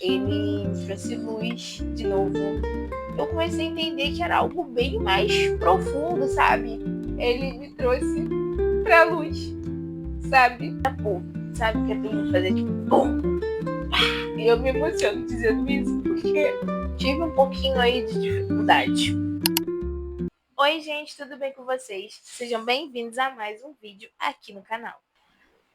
ele me trouxe luz de novo. Eu comecei a entender que era algo bem mais profundo, sabe? Ele me trouxe pra luz, sabe? Sabe que é pra mim fazer tipo, bum! E eu me emociono dizendo isso porque tive um pouquinho aí de dificuldade. Oi, gente, tudo bem com vocês? Sejam bem-vindos a mais um vídeo aqui no canal.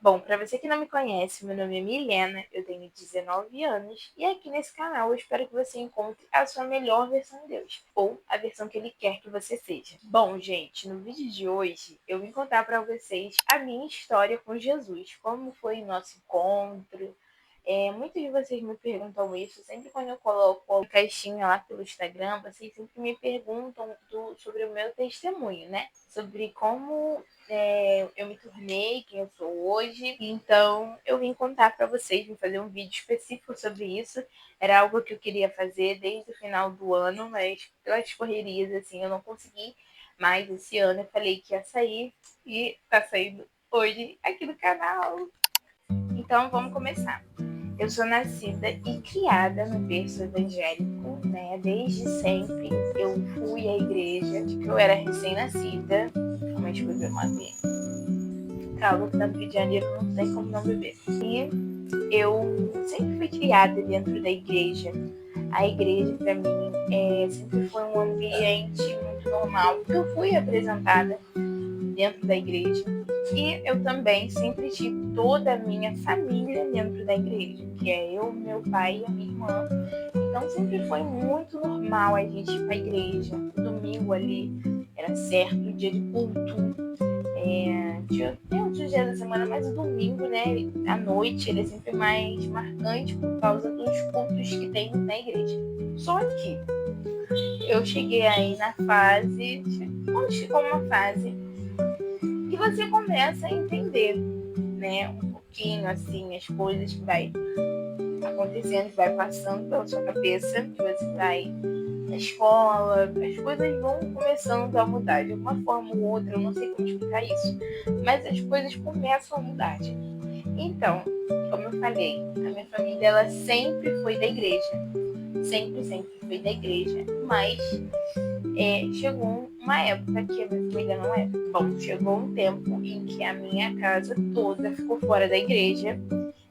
Bom, para você que não me conhece, meu nome é Milena, eu tenho 19 anos e aqui nesse canal eu espero que você encontre a sua melhor versão de Deus, ou a versão que Ele quer que você seja. Bom, gente, no vídeo de hoje eu vim contar para vocês a minha história com Jesus, como foi o nosso encontro. Muitos de vocês me perguntam isso, sempre quando eu coloco a caixinha lá pelo Instagram, vocês sempre me perguntam sobre o meu testemunho, né? Sobre como eu me tornei quem eu sou hoje. Então, eu vim contar para vocês, vim fazer um vídeo específico sobre isso. Era algo que eu queria fazer desde o final do ano, mas pelas correrias, assim, eu não consegui. Mas esse ano eu falei que ia sair e tá saindo hoje aqui no canal. Então, vamos começar. Eu sou nascida e criada no berço evangélico, né? Desde sempre eu fui à igreja, de que eu era recém-nascida. Calma, deixa eu beber uma aguinha. Calma, que tá no Rio de Janeiro, não tem como não beber. E eu sempre fui criada dentro da igreja. A igreja, para mim, sempre foi um ambiente muito normal, porque eu fui apresentada dentro da igreja. E eu também sempre tive toda a minha família dentro da igreja, que é eu, meu pai e a minha irmã. Então sempre foi muito normal a gente ir para a igreja. O domingo ali era certo, o dia de culto. Tem outros dias da semana, mas o domingo, né, à noite, ele é sempre mais marcante por causa dos cultos que tem na igreja. Só que eu cheguei aí na fase, quando chegou uma fase que você começa a entender, né, um pouquinho assim as coisas que vai acontecendo, que vai passando pela sua cabeça, que você vai na escola, as coisas vão começando a mudar de uma forma ou outra, eu não sei como explicar isso, mas as coisas começam a mudar, gente. Então, como eu falei, a minha família ela sempre foi da igreja, sempre foi da igreja, mas chegou uma época que a minha família não é. Bom, chegou um tempo em que a minha casa toda ficou fora da igreja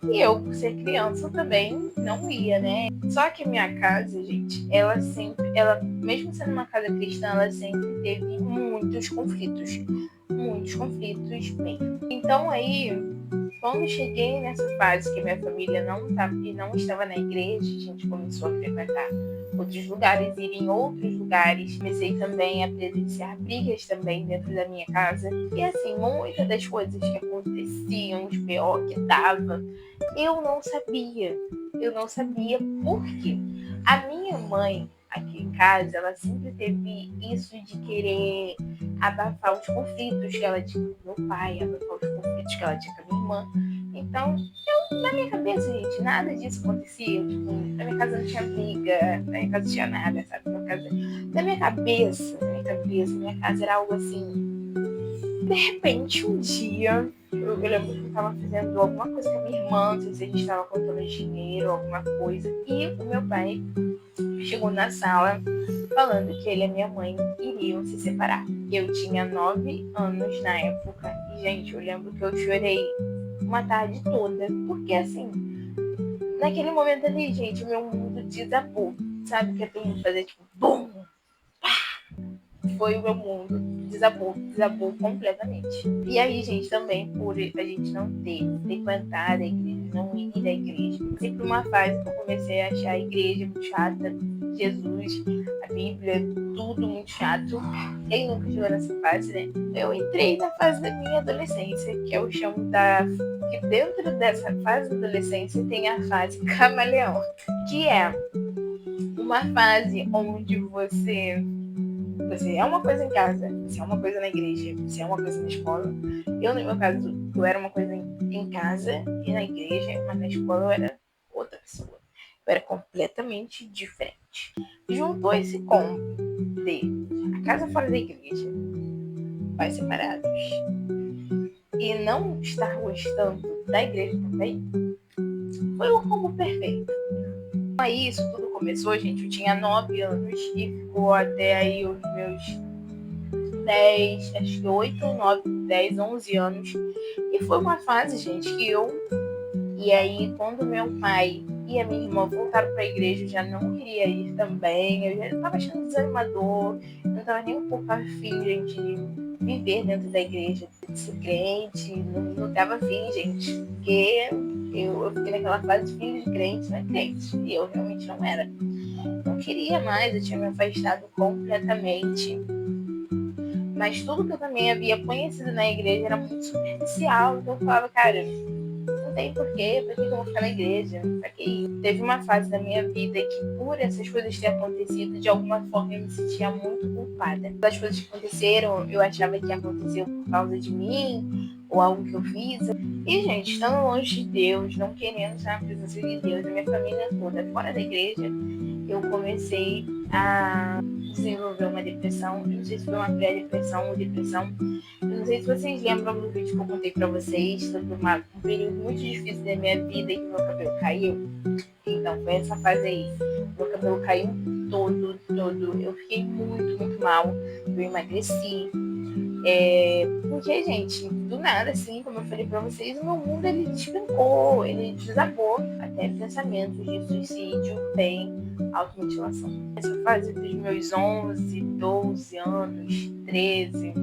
e eu, por ser criança, também não ia, né? Só que a minha casa, gente, ela mesmo sendo uma casa cristã, ela sempre teve muitos conflitos mesmo. Então aí, quando cheguei nessa fase que minha família não estava na igreja, a gente começou a frequentar outros lugares, ir em outros lugares. Comecei também a presenciar brigas também dentro da minha casa. E assim, muitas das coisas que aconteciam, os pior que dava, eu não sabia. Eu não sabia por quê. A minha mãe, aqui em casa, ela sempre teve isso de querer abafar os conflitos que ela tinha com meu pai, abafar os conflitos que ela tinha com a minha irmã. Então, na minha cabeça, gente, nada disso acontecia. Tipo, na minha casa não tinha briga, na minha casa não tinha nada, sabe? Na minha casa era algo assim. De repente, um dia, eu lembro que eu tava fazendo alguma coisa com a minha irmã, não sei se a gente tava contando dinheiro, alguma coisa, e o meu pai chegou na sala falando que ele e a minha mãe iriam se separar. Eu tinha 9 anos na época, e, gente, eu lembro que eu chorei uma tarde toda, porque assim, naquele momento ali, gente, o meu mundo desabou, sabe? Que é pra mim fazer tipo, bum! Foi o meu mundo, desabou completamente. E aí, gente, também por a gente não ter frequentado a igreja, não ir à igreja, sempre uma fase que eu comecei a achar a igreja muito chata, Jesus, a Bíblia, tudo muito chato. Quem nunca chegou nessa fase, né? Eu entrei na fase da minha adolescência, que eu chamo que dentro dessa fase da adolescência tem a fase camaleão, que é uma fase onde você é uma coisa em casa, você é uma coisa na igreja, você é uma coisa na escola. Eu, no meu caso, eu era uma coisa em casa e na igreja, mas na escola eu era outra pessoa. Eu era completamente diferente. Juntou esse combo de a casa fora da igreja, pais separados, e não estar gostando da igreja também, foi um combo perfeito. Aí isso tudo começou, gente, eu tinha 9 anos e ficou até aí os meus 10, acho que 8, 9, 10, 11 anos. E foi uma fase, gente, que eu... E aí, quando meu pai e a minha irmã voltaram para a igreja, eu já não queria ir também. Eu já estava achando desanimador. Eu não estava nem um pouco afim, gente, de viver dentro da igreja, de ser crente. Não estava afim, gente. Porque eu fiquei naquela fase de filho de crente, não é crente. E eu realmente não era. Não queria mais, eu tinha me afastado completamente. Mas tudo que eu também havia conhecido na igreja era muito superficial. Então eu falava, cara, não tem porquê, por que eu vou ficar na igreja? Pra que isso? Teve uma fase da minha vida que, por essas coisas terem acontecido, de alguma forma eu me sentia muito culpada. As coisas que aconteceram, eu achava que aconteceu por causa de mim, ou algo que eu fiz. E, gente, estando longe de Deus, não querendo estar na presença de Deus, a minha família toda fora da igreja, eu comecei a desenvolver uma depressão. Eu não sei se foi uma pré-depressão ou depressão. Eu não sei se vocês lembram do vídeo que eu contei pra vocês sobre um período muito difícil da minha vida e que meu cabelo caiu. Então, foi essa fase aí. Meu cabelo caiu todo. Eu fiquei muito mal. Eu emagreci. Porque, gente, do nada, assim, como eu falei pra vocês, o meu mundo, ele despencou, ele desabou. Até pensamentos de suicídio, tem automutilação. Essa fase dos meus 11, 12 anos, 13,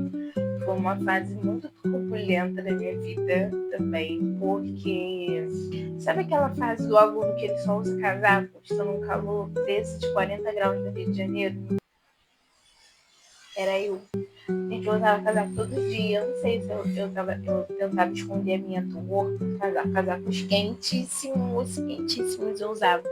foi uma fase muito turbulenta da minha vida também, porque sabe aquela fase do aluno que ele só usa casaco, está num calor desse de 40 graus no Rio de Janeiro? Era eu. Gente, eu usava casaco todo dia. Eu não sei se eu tentava esconder a minha dor. Casacos quentíssimos eu usava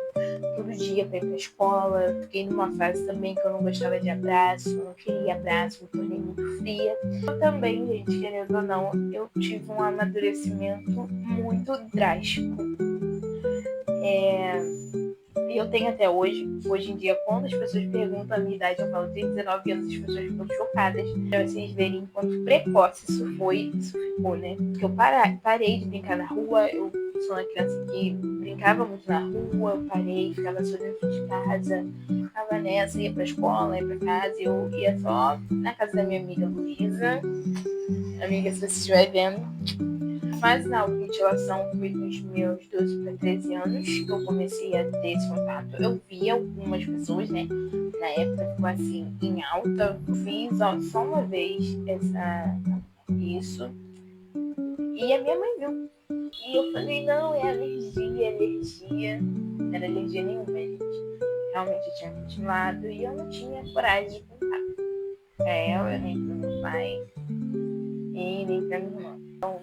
todo dia pra ir pra escola. Fiquei numa fase também que eu não gostava de abraço, não queria abraço, me tornei muito fria. Eu também, gente, querendo ou não, eu tive um amadurecimento muito drástico. Eu tenho até hoje em dia, quando as pessoas perguntam a minha idade, eu falo, tenho 19 anos, as pessoas ficam chocadas. Pra vocês verem quanto precoce isso ficou, né? Porque eu parei de brincar na rua, eu sou uma criança que brincava muito na rua, eu parei, ficava só dentro de casa, ficava nessa, ia pra escola, ia pra casa, eu ia só na casa da minha amiga Luísa. Amiga, se você estiver vendo. Fase da automutilação foi dos meus 12 para 13 anos que eu comecei a ter esse contato. Eu vi algumas pessoas, né? Na época ficou assim, em alta. Eu fiz só uma vez isso. E a minha mãe viu. E eu falei, não, é alergia. Não era alergia nenhuma, gente. Realmente eu tinha mutilado e eu não tinha coragem de contar pra ela, nem pro meu pai, e nem pra minha irmã. Então,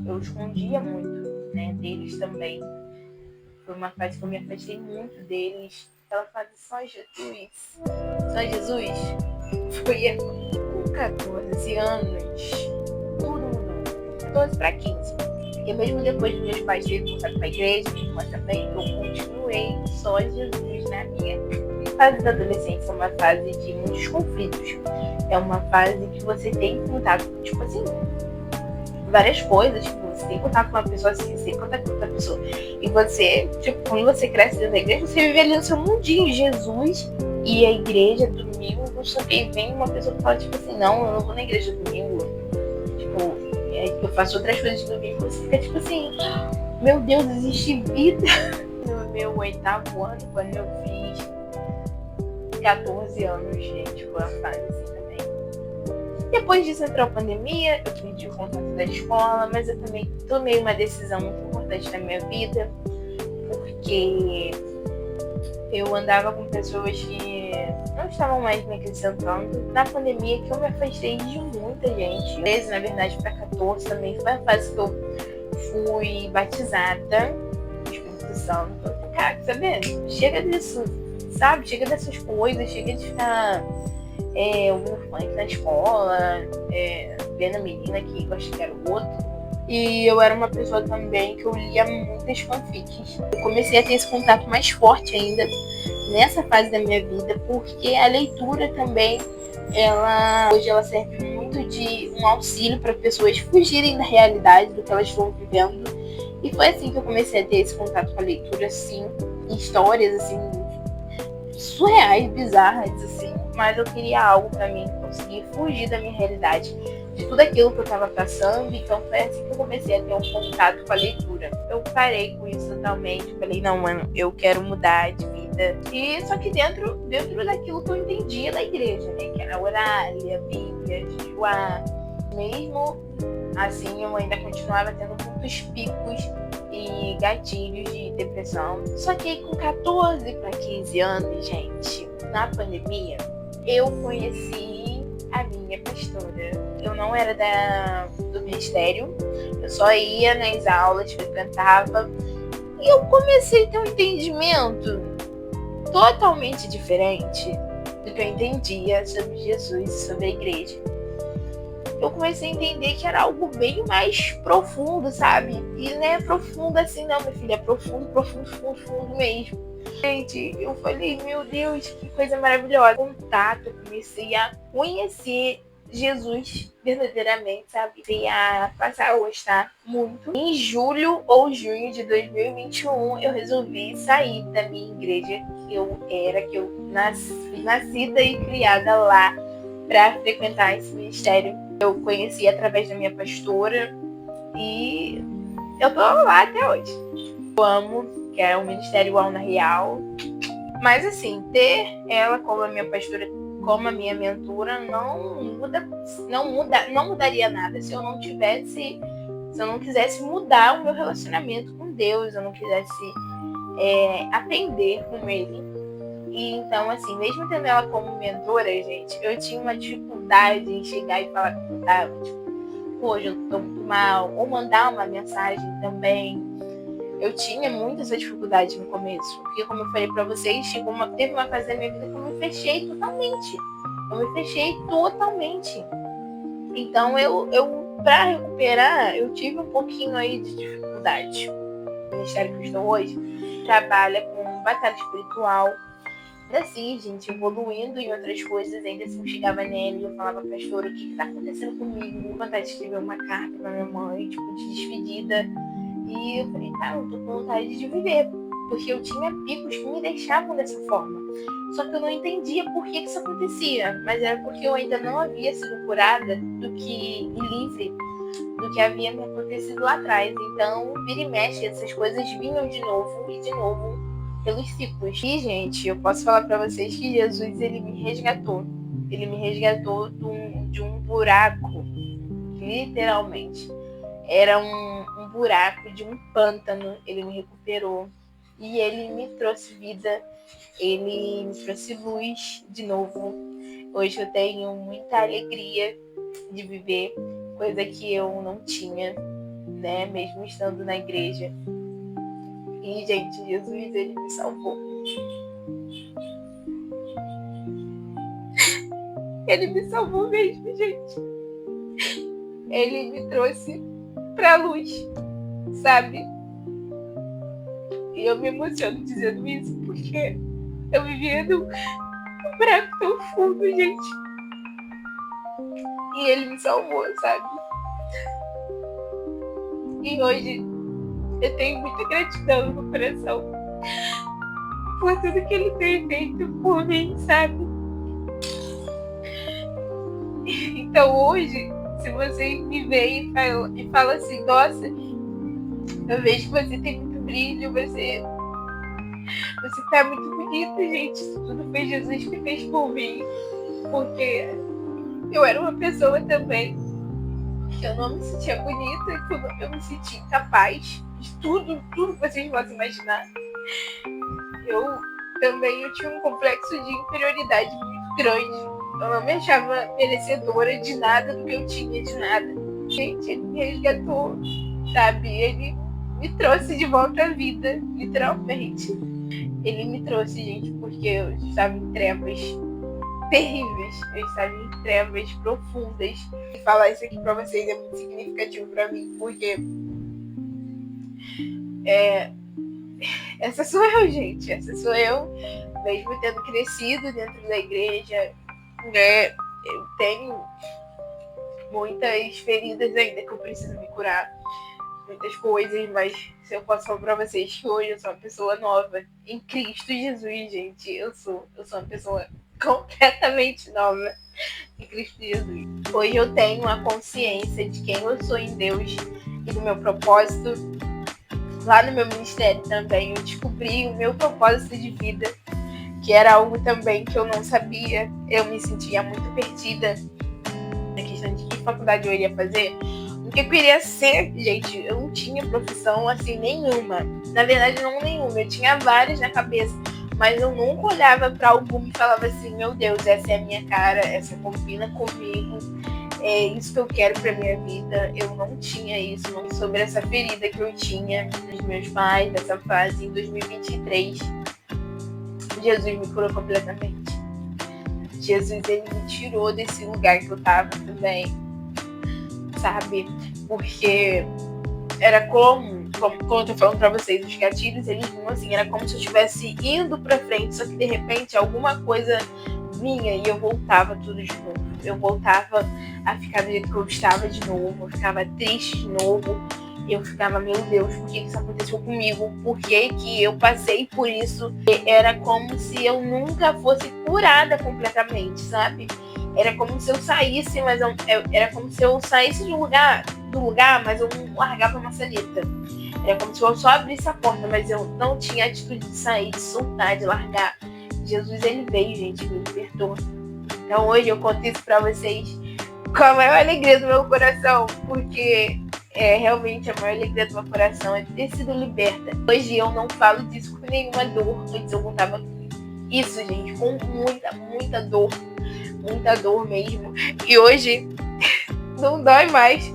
eu escondia muito, né, deles também. Foi uma fase que eu me afastei muito deles. Aquela fase só Jesus. Foi com 14 anos. Tudo mudou. 14 para 15. Porque mesmo depois dos meus pais terem voltado para a igreja, minha irmã também, eu continuei só Jesus na minha. A fase da adolescência é uma fase de muitos conflitos. É uma fase que você tem contato, tipo assim, várias coisas, tipo, você tem contato com uma pessoa, assim, você tem contato com outra pessoa. E você, tipo, quando você cresce dentro da igreja, você vive ali no seu mundinho, Jesus e a igreja domingo, só que aí vem uma pessoa que fala, tipo assim, não, eu não vou na igreja domingo. Tipo, eu faço outras coisas de domingo, você fica tipo assim, meu Deus, existe vida. No meu 8º ano, quando eu fiz 14 anos, gente, foi a fase assim também. Depois disso entrou a pandemia, eu perdi o contato da escola, mas eu também tomei uma decisão muito importante na minha vida, porque eu andava com pessoas que não estavam mais me acrescentando. Na pandemia que eu me afastei de muita gente. 13, na verdade, para 14 também foi a fase que eu fui batizada no Espírito Santo. Cara, sabendo? Chega disso, sabe? Chega dessas coisas, chega de ficar ouvindo funk na escola, vendo a menina que gosta de garoto. E eu era uma pessoa também que eu lia muitas fanfics. Eu comecei a ter esse contato mais forte ainda nessa fase da minha vida, porque a leitura também, hoje ela serve muito de um auxílio para pessoas fugirem da realidade, do que elas estão vivendo. E foi assim que eu comecei a ter esse contato com a leitura, sim. histórias, assim, surreais, bizarras, assim, mas eu queria algo pra mim conseguir fugir da minha realidade, de tudo aquilo que eu tava passando. Então foi assim que eu comecei a ter um contato com a leitura. Eu parei com isso totalmente, falei, não, mano, eu quero mudar de vida. E só que dentro daquilo que eu entendia da igreja, né, que era orar, ler a Bíblia, jejuar. Mesmo assim, eu ainda continuava tendo muitos picos e gatilhos de depressão. Só que aí, com 14 para 15 anos, gente, na pandemia, eu conheci a minha pastora. Eu não era do ministério, eu só ia nas aulas, frequentava, e eu comecei a ter um entendimento totalmente diferente do que eu entendia sobre Jesus e sobre a igreja. Eu comecei a entender que era algo bem mais profundo, sabe? E não é profundo assim não, minha filha, é profundo mesmo. Gente, eu falei, meu Deus, que coisa maravilhosa. Contato, eu comecei a conhecer Jesus verdadeiramente, sabe? Comecei a passar a gostar muito. Em julho ou junho de 2021, eu resolvi sair da minha igreja que eu nascida e criada lá, para frequentar esse ministério. Eu conheci através da minha pastora e eu tô lá até hoje. Eu amo, que é o Ministério Alna Real. Mas assim, ter ela como a minha pastora, como a minha mentora, não mudaria nada se eu não quisesse mudar o meu relacionamento com Deus, eu não quisesse aprender com Ele. E então, assim, mesmo tendo ela como mentora, gente, eu tinha uma dificuldade em chegar e falar que eu tava, tipo, hoje eu tô muito mal, ou mandar uma mensagem também. Eu tinha muito essa dificuldade no começo, porque, como eu falei pra vocês, teve uma fase da minha vida que eu me fechei totalmente. Então, pra recuperar, eu tive um pouquinho aí de dificuldade. O ministério que eu estou hoje trabalha com batalha espiritual. Ainda assim, gente, evoluindo em outras coisas, ainda assim eu chegava nele e eu falava, pastora, o que tá acontecendo comigo? Vontade de escrever uma carta pra minha mãe, tipo, de despedida. E eu falei, cara, eu tô com vontade de viver. Porque eu tinha picos que me deixavam dessa forma. Só que eu não entendia por que isso acontecia. Mas era porque eu ainda não havia sido curada e livre do que havia me acontecido lá atrás. Então, vira e mexe, essas coisas vinham de novo e de novo pelos ciclos. E, gente, eu posso falar pra vocês que Jesus, ele me resgatou. Ele me resgatou de um buraco, literalmente. Era um buraco de um pântano. Ele me recuperou. E ele me trouxe vida. Ele me trouxe luz de novo. Hoje eu tenho muita alegria de viver, coisa que eu não tinha, né? Mesmo estando na igreja. E, gente, Jesus, ele me salvou. Ele me salvou mesmo, gente. Ele me trouxe pra luz, sabe? E eu me emociono dizendo isso porque eu vivia num buraco tão fundo, gente. E ele me salvou, sabe? E hoje eu tenho muita gratidão no meu coração por tudo que ele tem feito por mim, sabe? Então hoje, se você me vê e fala assim, nossa, eu vejo que você tem muito brilho, você tá muito bonita, gente. Isso tudo foi Jesus que fez por mim. Porque eu era uma pessoa também que eu não me sentia bonita, que eu me sentia incapaz de tudo que vocês possam imaginar. Eu tinha um complexo de inferioridade muito grande. Eu não me achava merecedora de nada do que eu tinha, de nada. Gente, ele me resgatou, sabe? Ele me trouxe de volta à vida, literalmente. Ele me trouxe, gente, porque eu estava em trevas terríveis. Eu estava em trevas profundas. E falar isso aqui pra vocês é muito significativo pra mim, porque essa sou eu, gente. Essa sou eu, mesmo tendo crescido dentro da igreja, né? Eu tenho muitas feridas ainda que eu preciso me curar. muitas coisas, mas se eu posso falar pra vocês que hoje eu sou uma pessoa nova em Cristo Jesus, gente. Eu sou uma pessoa completamente nova em Cristo Jesus. Hoje eu tenho a consciência de quem eu sou em Deus e do meu propósito. Lá no meu ministério também eu descobri o meu propósito de vida, que era algo também que eu não sabia. Eu me sentia muito perdida na questão de que faculdade eu iria fazer, o que eu queria ser. Gente, eu não tinha profissão assim nenhuma. Na verdade, não nenhuma. Eu tinha várias na cabeça, mas eu nunca olhava para alguma e falava assim: meu Deus, essa é a minha cara, essa combina comigo, é isso que eu quero para minha vida. Eu não tinha isso, não sobre essa ferida que eu tinha dos meus pais, dessa fase em 2023. Jesus me curou completamente. Jesus, ele me tirou desse lugar que eu tava também, sabe? Porque era como eu tô falando pra vocês, os gatilhos, eles vinham assim, era como se eu estivesse indo pra frente, só que de repente alguma coisa vinha e eu voltava tudo de novo. Eu voltava a ficar do jeito que eu estava de novo, eu ficava triste de novo. Eu ficava, meu Deus, por que isso aconteceu comigo? Por que eu passei por isso? Era como se eu nunca fosse curada completamente, sabe? Era como se eu saísse, mas era como se eu saísse do lugar, mas eu não largava a maçaneta. Era como se eu só abrisse a porta, mas eu não tinha atitude de sair, de soltar, de largar. Jesus, ele veio, gente, me libertou. Então hoje eu conto isso pra vocês com a maior alegria do meu coração, porque realmente a maior alegria do meu coração é ter sido liberta. Hoje eu não falo disso com nenhuma dor. Antes eu contava isso, gente, com muita dor mesmo. E hoje não dói mais.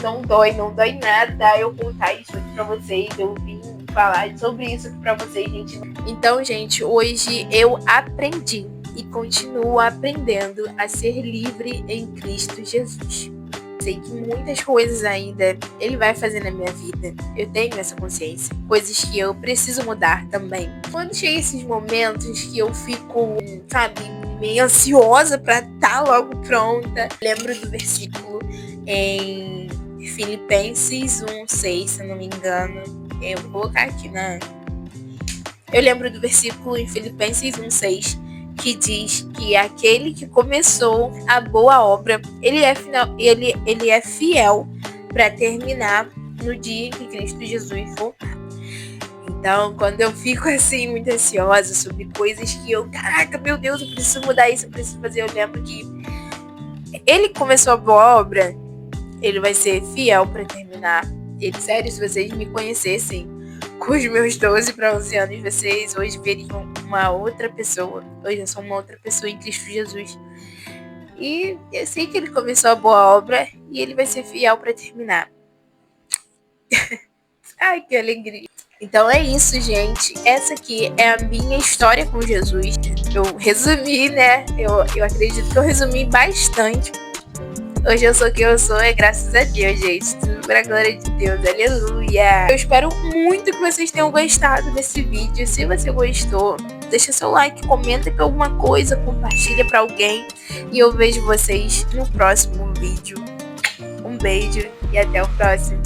Não dói nada eu contar isso aqui pra vocês. Eu vim falar sobre isso aqui pra vocês, gente. Então, gente, hoje eu aprendi e continuo aprendendo a ser livre em Cristo Jesus. Sei que muitas coisas ainda ele vai fazer na minha vida. Eu tenho essa consciência. Coisas que eu preciso mudar também. Quando chega esses momentos que eu fico, sabe, meio ansiosa pra estar logo pronta. Lembro do versículo em Filipenses 1:6, se eu não me engano. Eu vou colocar aqui Eu lembro do versículo em Filipenses 1:6. Que diz que aquele que começou a boa obra, ele é fiel para terminar no dia em que Cristo Jesus voltar. Então, quando eu fico assim muito ansiosa sobre coisas que caraca, meu Deus, eu preciso mudar isso, eu preciso fazer, eu lembro que ele começou a boa obra, ele vai ser fiel para terminar. E, sério, se vocês me conhecessem com os meus 12 para 11 anos, vocês hoje veriam uma outra pessoa. Hoje eu sou uma outra pessoa em Cristo Jesus. E eu sei que ele começou a boa obra e ele vai ser fiel para terminar. Ai, que alegria. Então é isso, gente. Essa aqui é a minha história com Jesus. Eu resumi, né? Eu acredito que eu resumi bastante. Hoje eu sou o que eu sou, é graças a Deus, gente. Tudo pra glória de Deus, aleluia. Eu espero muito que vocês tenham gostado desse vídeo. Se você gostou, deixa seu like, comenta aqui alguma coisa, compartilha pra alguém. E eu vejo vocês no próximo vídeo. Um beijo e até o próximo.